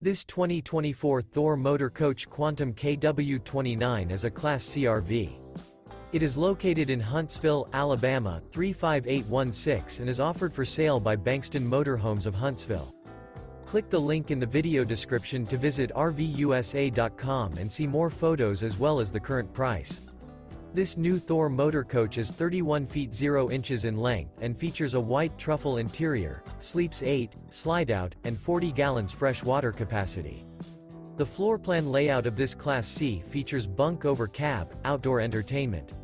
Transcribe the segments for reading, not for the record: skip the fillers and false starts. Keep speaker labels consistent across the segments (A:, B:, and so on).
A: This 2024 Thor Motor Coach Quantum KW29 is a Class C RV. It is located in Huntsville, Alabama, 35816 and is offered for sale by Bankston Motorhomes of Huntsville. Click the link in the video description to visit RVUSA.com and see more photos as well as the current price. This new Thor Motor Coach is 31 feet 0 inches in length and features a white truffle interior, sleeps 8, Slideout, and 40 gallons fresh water capacity. The floor plan layout of this Class C features Bunk Over Cab, outdoor entertainment.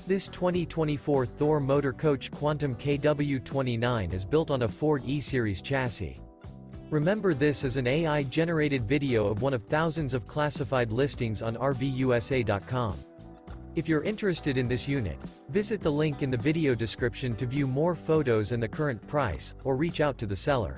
A: This 2024 Thor Motor Coach Quantum KW29 is built on a Ford E-Series chassis. Remember, this is an AI-generated video of one of thousands of classified listings on RVUSA.com. If you're interested in this unit, visit the link in the video description to view more photos and the current price, or reach out to the seller.